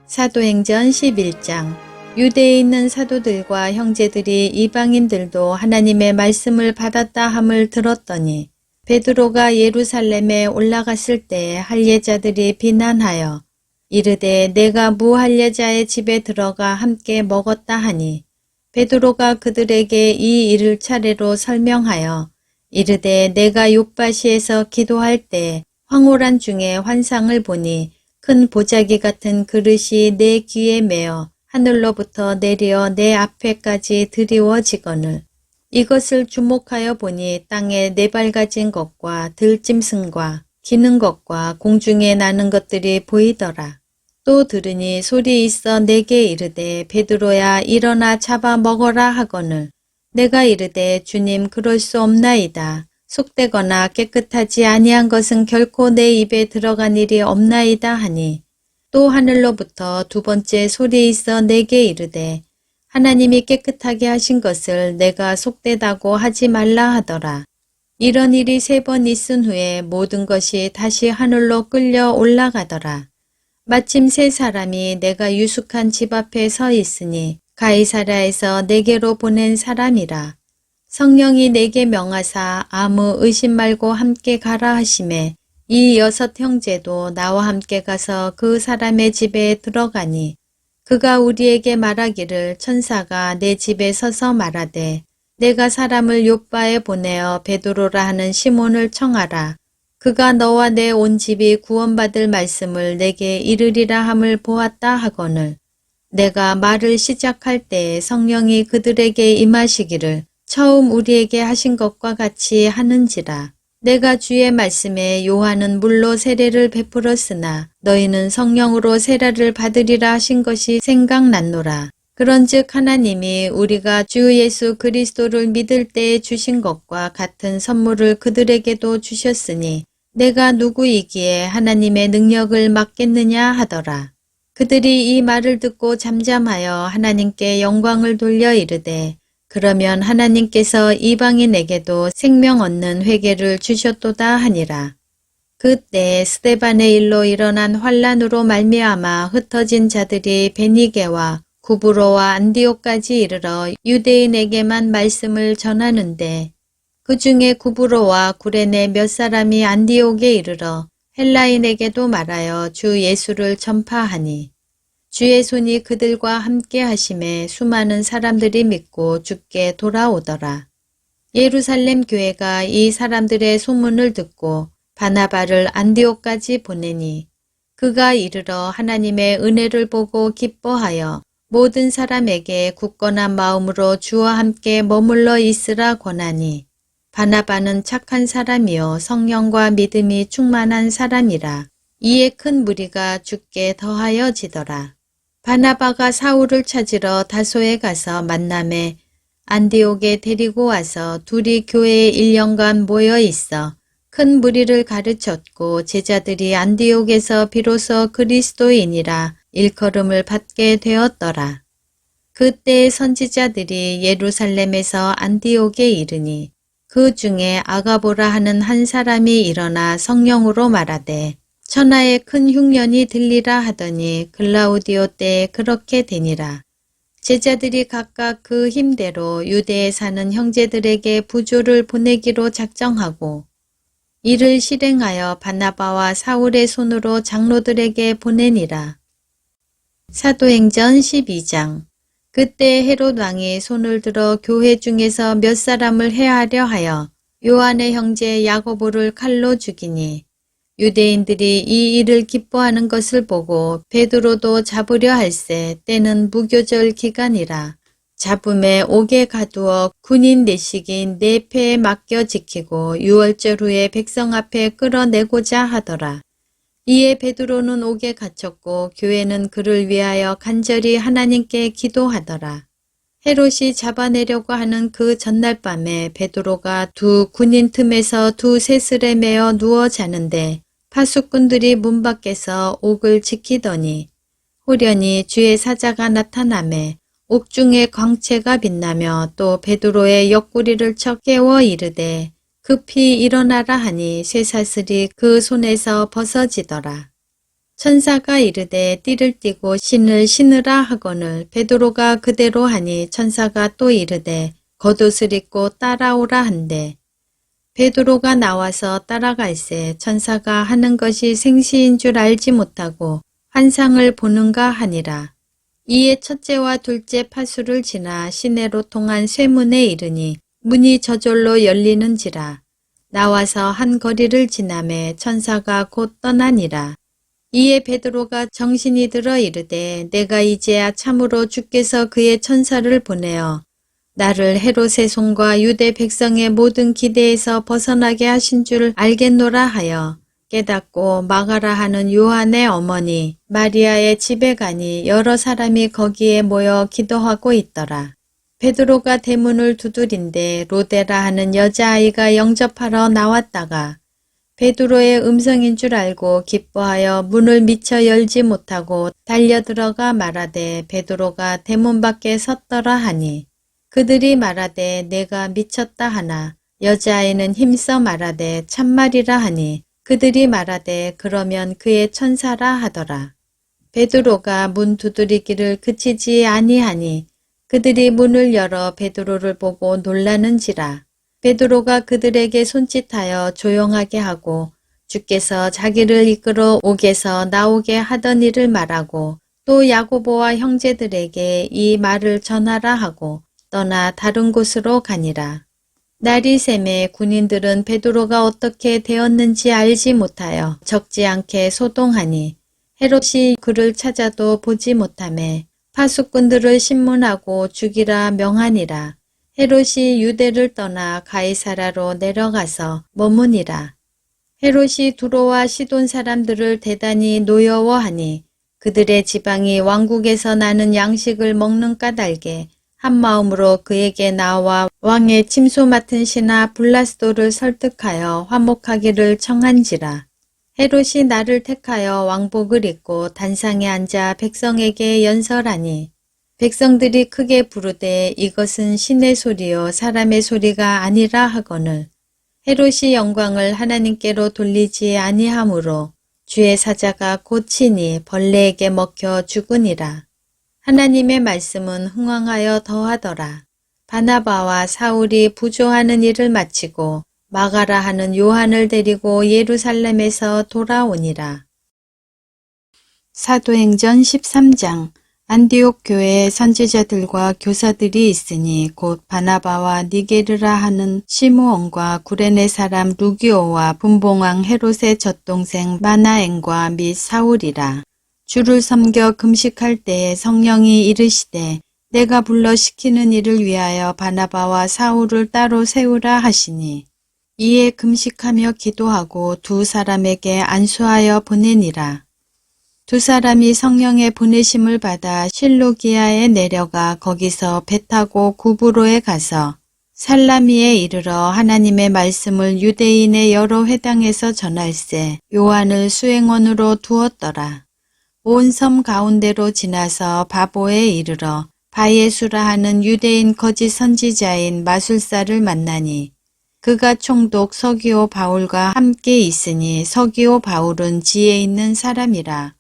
사도행전 11장. 유대에 있는 사도들과 형제들이 이방인들도 하나님의 말씀을 받았다 함을 들었더니 베드로가 예루살렘에 올라갔을 때 할례자들이 비난하여 이르되 내가 무할례자의 집에 들어가 함께 먹었다 하니 베드로가 그들에게 이 일을 차례로 설명하여 이르되 내가 욥바시에서 기도할 때 황홀한 중에 환상을 보니 큰 보자기 같은 그릇이 내 귀에 매어 하늘로부터 내려 내 앞에까지 드리워지거늘 이것을 주목하여 보니 땅에 네발가진 것과 들짐승과 기는 것과 공중에 나는 것들이 보이더라. 또 들으니 소리 있어 내게 이르되 베드로야 일어나 잡아 먹어라 하거늘 내가 이르되 주님 그럴 수 없나이다. 속되거나 깨끗하지 아니한 것은 결코 내 입에 들어간 일이 없나이다 하니 또 하늘로부터 두 번째 소리 있어 내게 이르되 하나님이 깨끗하게 하신 것을 내가 속되다고 하지 말라 하더라. 이런 일이 3번 있은 후에 모든 것이 다시 하늘로 끌려 올라가더라. 마침 3사람이 내가 유숙한 집 앞에 서 있으니 가이사랴에서 내게로 보낸 사람이라. 성령이 내게 명하사 아무 의심 말고 함께 가라 하시매 이 6 형제도 나와 함께 가서 그 사람의 집에 들어가니 그가 우리에게 말하기를 천사가 내 집에 서서 말하되 내가 사람을 욥바에 보내어 베드로라 하는 시몬을 청하라. 그가 너와 내 온 집이 구원받을 말씀을 내게 이르리라 함을 보았다 하거늘 내가 말을 시작할 때 성령이 그들에게 임하시기를 처음 우리에게 하신 것과 같이 하는지라. 내가 주의 말씀에 요한은 물로 세례를 베풀었으나 너희는 성령으로 세례를 받으리라 하신 것이 생각났노라. 그런즉 하나님이 우리가 주 예수 그리스도를 믿을 때에 주신 것과 같은 선물을 그들에게도 주셨으니 내가 누구이기에 하나님의 능력을 막겠느냐 하더라. 그들이 이 말을 듣고 잠잠하여 하나님께 영광을 돌려 이르되 그러면 하나님께서 이방인에게도 생명 얻는 회개를 주셨도다 하니라. 그때 스데반의 일로 일어난 환란으로 말미암아 흩어진 자들이 베니게와 구브로와 안디옥까지 이르러 유대인에게만 말씀을 전하는데 그 중에 구브로와 구레네 몇 사람이 안디옥에 이르러 헬라인에게도 말하여 주 예수를 전파하니 주의 손이 그들과 함께 하심에 수많은 사람들이 믿고 주께 돌아오더라. 예루살렘 교회가 이 사람들의 소문을 듣고 바나바를 안디옥까지 보내니 그가 이르러 하나님의 은혜를 보고 기뻐하여 모든 사람에게 굳건한 마음으로 주와 함께 머물러 있으라 권하니 바나바는 착한 사람이요 성령과 믿음이 충만한 사람이라. 이에 큰 무리가 주께 더하여지더라. 바나바가 사울을 찾으러 다소에 가서 만남에 안디옥에 데리고 와서 둘이 교회에 1년간 모여 있어 큰 무리를 가르쳤고 제자들이 안디옥에서 비로소 그리스도인이라 일컬음을 받게 되었더라. 그때 선지자들이 예루살렘에서 안디옥에 이르니 그 중에 아가보라 하는 한 사람이 일어나 성령으로 말하되 천하에 큰 흉년이 들리라 하더니 글라우디오 때에 그렇게 되니라. 제자들이 각각 그 힘대로 유대에 사는 형제들에게 부조를 보내기로 작정하고 이를 실행하여 바나바와 사울의 손으로 장로들에게 보내니라. 사도행전 12장. 그때 헤롯 왕이 손을 들어 교회 중에서 몇 사람을 해하려 하여 요한의 형제 야고보를 칼로 죽이니 유대인들이 이 일을 기뻐하는 것을 보고 베드로도 잡으려 할세 때는 무교절 기간이라. 잡음에 옥에 가두어 군인 내식인 4패에 맡겨 지키고 6월절 후에 백성 앞에 끌어내고자 하더라. 이에 베드로는 옥에 갇혔고 교회는 그를 위하여 간절히 하나님께 기도하더라. 헤롯이 잡아내려고 하는 그 전날 밤에 베드로가 두 군인 틈에서 두 쇠슬에 매어 누워 자는데 파수꾼들이 문 밖에서 옥을 지키더니 호련히 주의 사자가 나타나매 옥중에 광채가 빛나며 또 베드로의 옆구리를 쳐 깨워 이르되 급히 일어나라 하니 쇠사슬이 그 손에서 벗어지더라. 천사가 이르되 띠를 띠고 신을 신으라 하거늘 베드로가 그대로 하니 천사가 또 이르되 겉옷을 입고 따라오라 한대. 베드로가 나와서 따라갈새 천사가 하는 것이 생시인 줄 알지 못하고 환상을 보는가 하니라. 이에 첫째와 둘째 파수를 지나 시내로 통한 쇠문에 이르니 문이 저절로 열리는지라. 나와서 한 거리를 지나매 천사가 곧 떠나니라. 이에 베드로가 정신이 들어 이르되 내가 이제야 참으로 주께서 그의 천사를 보내어 나를 헤롯의 손과 유대 백성의 모든 기대에서 벗어나게 하신 줄 알겠노라 하여 깨닫고 마가라 하는 요한의 어머니 마리아의 집에 가니 여러 사람이 거기에 모여 기도하고 있더라. 베드로가 대문을 두드린데 로데라 하는 여자아이가 영접하러 나왔다가 베드로의 음성인 줄 알고 기뻐하여 문을 미처 열지 못하고 달려들어가 말하되 베드로가 대문 밖에 섰더라 하니 그들이 말하되 내가 미쳤다 하나 여자아이는 힘써 말하되 참말이라 하니 그들이 말하되 그러면 그의 천사라 하더라. 베드로가 문 두드리기를 그치지 아니하니 그들이 문을 열어 베드로를 보고 놀라는지라. 베드로가 그들에게 손짓하여 조용하게 하고 주께서 자기를 이끌어 옥에서 나오게 하던 일을 말하고 또 야고보와 형제들에게 이 말을 전하라 하고 떠나 다른 곳으로 가니라. 날이 새매 군인들은 베드로가 어떻게 되었는지 알지 못하여 적지 않게 소동하니 헤롯이 그를 찾아도 보지 못하매 파수꾼들을 신문하고 죽이라 명하니라. 헤롯이 유대를 떠나 가이사라로 내려가서 머무니라. 헤롯이 두로와 시돈 사람들을 대단히 노여워하니 그들의 지방이 왕국에서 나는 양식을 먹는 까닭에 한마음으로 그에게 나와 왕의 침소 맡은 신하 블라스도를 설득하여 화목하기를 청한지라. 헤롯이 나를 택하여 왕복을 입고 단상에 앉아 백성에게 연설하니 백성들이 크게 부르되 이것은 신의 소리요 사람의 소리가 아니라 하거늘 헤롯이 영광을 하나님께로 돌리지 아니하므로 주의 사자가 고치니 벌레에게 먹혀 죽으니라. 하나님의 말씀은 흥왕하여 더하더라. 바나바와 사울이 부조하는 일을 마치고 마가라 하는 요한을 데리고 예루살렘에서 돌아오니라. 사도행전 13장. 안디옥 교회에 선지자들과 교사들이 있으니 곧 바나바와 니게르라 하는 시므온과 구레네 사람 루기오와 분봉왕 헤롯의 젖동생 마나엔과 및 사울이라. 주를 섬겨 금식할 때에 성령이 이르시되 내가 불러 시키는 일을 위하여 바나바와 사울을 따로 세우라 하시니 이에 금식하며 기도하고 두 사람에게 안수하여 보내니라. 두 사람이 성령의 보내심을 받아 실로기아에 내려가 거기서 배 타고 구브로에 가서 살라미에 이르러 하나님의 말씀을 유대인의 여러 회당에서 전할세 요한을 수행원으로 두었더라. 온 섬 가운데로 지나서 바보에 이르러 바예수라 하는 유대인 거짓 선지자인 마술사를 만나니 그가 총독 서기오 바울과 함께 있으니 서기오 바울은 지혜 있는 사람이라.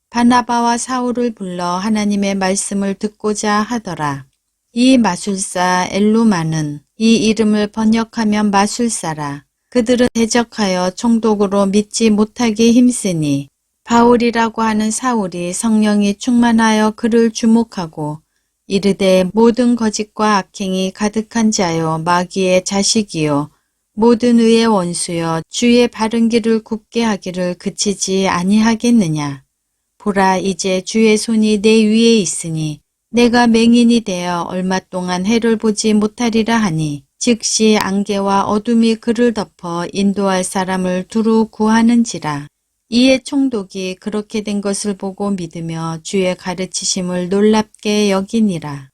바나바와 사울을 불러 하나님의 말씀을 듣고자 하더라. 이 마술사 엘루마는 이 이름을 번역하면 마술사라. 그들은 대적하여 총독으로 믿지 못하게 힘쓰니 바울이라고 하는 사울이 성령이 충만하여 그를 주목하고 이르되 모든 거짓과 악행이 가득한 자요 마귀의 자식이요 모든 의의 원수여 주의 바른 길을 굽게 하기를 그치지 아니하겠느냐. 보라 이제 주의 손이 내 위에 있으니 내가 맹인이 되어 얼마 동안 해를 보지 못하리라 하니 즉시 안개와 어둠이 그를 덮어 인도할 사람을 두루 구하는지라. 이에 총독이 그렇게 된 것을 보고 믿으며 주의 가르치심을 놀랍게 여기니라.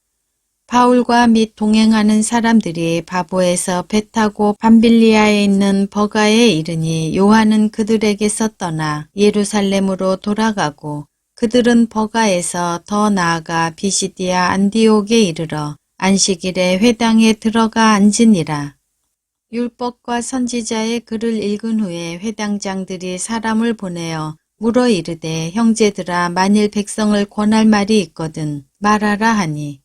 바울과 및 동행하는 사람들이 바보에서 배 타고 밤빌리아에 있는 버가에 이르니 요한은 그들에게서 떠나 예루살렘으로 돌아가고 그들은 버가에서 더 나아가 비시디아 안디옥에 이르러 안식일에 회당에 들어가 앉으니라. 율법과 선지자의 글을 읽은 후에 회당장들이 사람을 보내어 물어 이르되 형제들아 만일 백성을 권할 말이 있거든 말하라 하니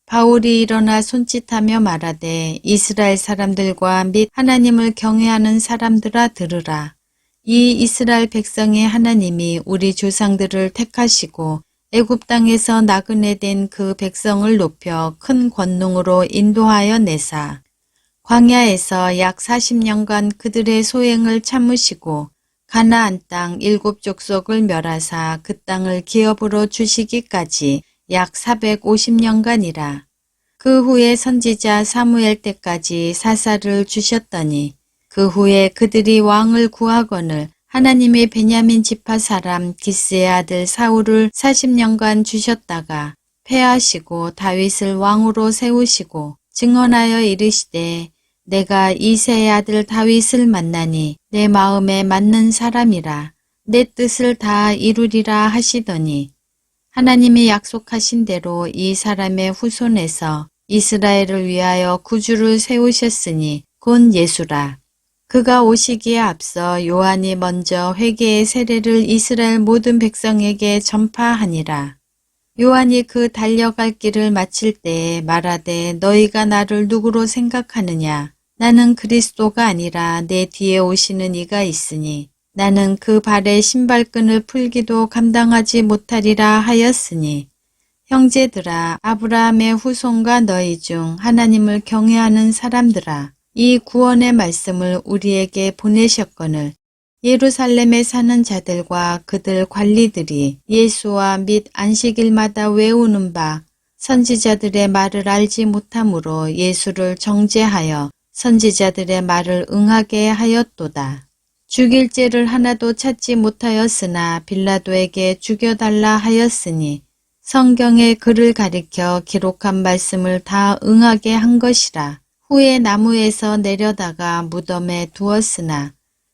바울이 일어나 손짓하며 말하되 이스라엘 사람들과 및 하나님을 경외하는 사람들아 들으라. 이 이스라엘 백성의 하나님이 우리 조상들을 택하시고 애굽 땅에서 나그네 된 그 백성을 높여 큰 권능으로 인도하여 내사 광야에서 약 40년간 그들의 소행을 참으시고 가나안 땅 7족속을 멸하사 그 땅을 기업으로 주시기까지 약 450년간이라. 그 후에 선지자 사무엘 때까지 사사를 주셨더니 그 후에 그들이 왕을 구하거늘 하나님의 베냐민 지파 사람 기스의 아들 사울을 40년간 주셨다가 패하시고 다윗을 왕으로 세우시고 증언하여 이르시되 내가 이새의 아들 다윗을 만나니 내 마음에 맞는 사람이라 내 뜻을 다 이루리라 하시더니 하나님이 약속하신 대로 이 사람의 후손에서 이스라엘을 위하여 구주를 세우셨으니 곧 예수라. 그가 오시기에 앞서 요한이 먼저 회개의 세례를 이스라엘 모든 백성에게 전파하니라. 요한이 그 달려갈 길을 마칠 때에 말하되 너희가 나를 누구로 생각하느냐. 나는 그리스도가 아니라 내 뒤에 오시는 이가 있으니 나는 그 발의 신발끈을 풀기도 감당하지 못하리라 하였으니 형제들아 아브라함의 후손과 너희 중 하나님을 경외하는 사람들아 이 구원의 말씀을 우리에게 보내셨거늘 예루살렘에 사는 자들과 그들 관리들이 예수와 및 안식일마다 외우는 바 선지자들의 말을 알지 못하므로 예수를 정죄하여 선지자들의 말을 응하게 하였도다. 죽일 죄를 하나도 찾지 못하였으나 빌라도에게 죽여달라 하였으니 성경의 글을 가리켜 기록한 말씀을 다 응하게 한 것이라. 후에 나무에서 내려다가 무덤에 두었으나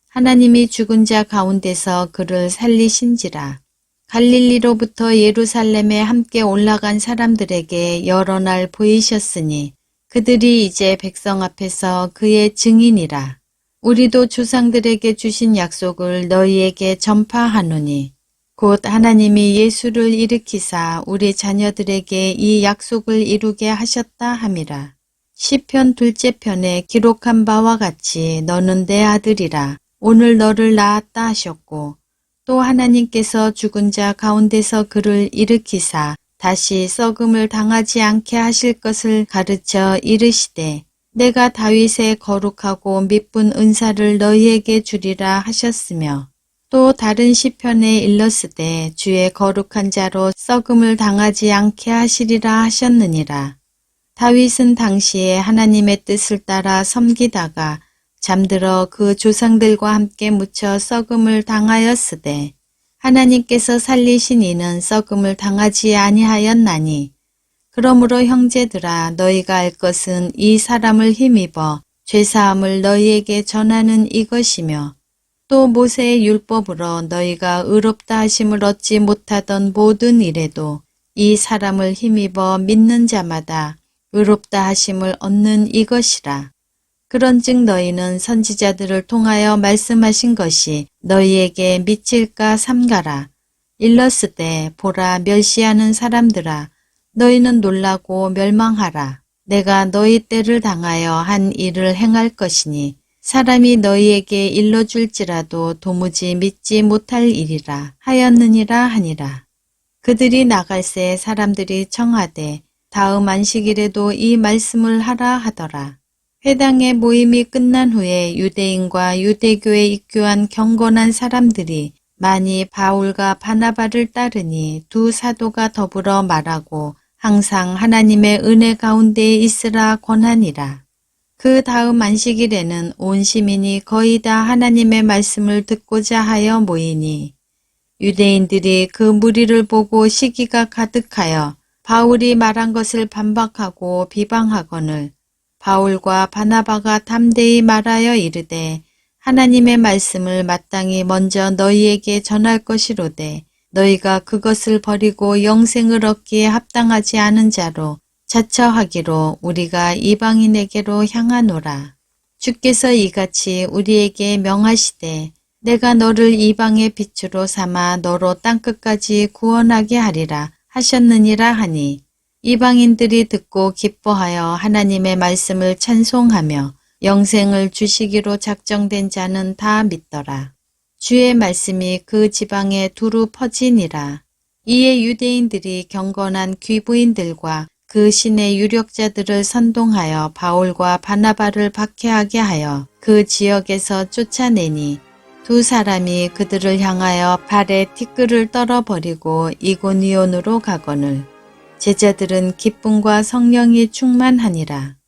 하나님이 죽은 자 가운데서 그를 살리신지라. 갈릴리로부터 예루살렘에 함께 올라간 사람들에게 여러 날 보이셨으니 그들이 이제 백성 앞에서 그의 증인이라. 우리도 조상들에게 주신 약속을 너희에게 전파하노니 곧 하나님이 예수를 일으키사 우리 자녀들에게 이 약속을 이루게 하셨다 함이라. 시편 2째 편에 기록한 바와 같이 너는 내 아들이라 오늘 너를 낳았다 하셨고 또 하나님께서 죽은 자 가운데서 그를 일으키사 다시 썩음을 당하지 않게 하실 것을 가르쳐 이르시되 내가 다윗의 거룩하고 미쁜 은사를 너희에게 주리라 하셨으며 또 다른 시편에 일렀으되 주의 거룩한 자로 썩음을 당하지 않게 하시리라 하셨느니라. 다윗은 당시에 하나님의 뜻을 따라 섬기다가 잠들어 그 조상들과 함께 묻혀 썩음을 당하였으되 하나님께서 살리신 이는 썩음을 당하지 아니하였나니 그러므로 형제들아 너희가 알 것은 이 사람을 힘입어 죄사함을 너희에게 전하는 이것이며 또 모세의 율법으로 너희가 의롭다 하심을 얻지 못하던 모든 일에도 이 사람을 힘입어 믿는 자마다 의롭다 하심을 얻는 이것이라. 그런즉 너희는 선지자들을 통하여 말씀하신 것이 너희에게 미칠까 삼가라. 일렀으되 보라 멸시하는 사람들아 너희는 놀라고 멸망하라. 내가 너희 때를 당하여 한 일을 행할 것이니 사람이 너희에게 일러줄지라도 도무지 믿지 못할 일이라 하였느니라 하니라. 그들이 나갈새 사람들이 청하되 다음 안식일에도 이 말씀을 하라 하더라. 회당의 모임이 끝난 후에 유대인과 유대교에 입교한 경건한 사람들이 많이 바울과 바나바를 따르니 두 사도가 더불어 말하고 항상 하나님의 은혜 가운데 있으라 권하니라. 그 다음 안식일에는 온 시민이 거의 다 하나님의 말씀을 듣고자 하여 모이니 유대인들이 그 무리를 보고 시기가 가득하여 바울이 말한 것을 반박하고 비방하거늘 바울과 바나바가 담대히 말하여 이르되 하나님의 말씀을 마땅히 먼저 너희에게 전할 것이로되 너희가 그것을 버리고 영생을 얻기에 합당하지 않은 자로 자처하기로 우리가 이방인에게로 향하노라. 주께서 이같이 우리에게 명하시되 내가 너를 이방의 빛으로 삼아 너로 땅끝까지 구원하게 하리라 하셨느니라 하니 이방인들이 듣고 기뻐하여 하나님의 말씀을 찬송하며 영생을 주시기로 작정된 자는 다 믿더라. 주의 말씀이 그 지방에 두루 퍼지니라. 이에 유대인들이 경건한 귀부인들과 그 신의 유력자들을 선동하여 바울과 바나바를 박해하게 하여 그 지역에서 쫓아내니 두 사람이 그들을 향하여 발에 티끌을 떨어버리고 이고니온으로 가거늘 제자들은 기쁨과 성령이 충만하니라.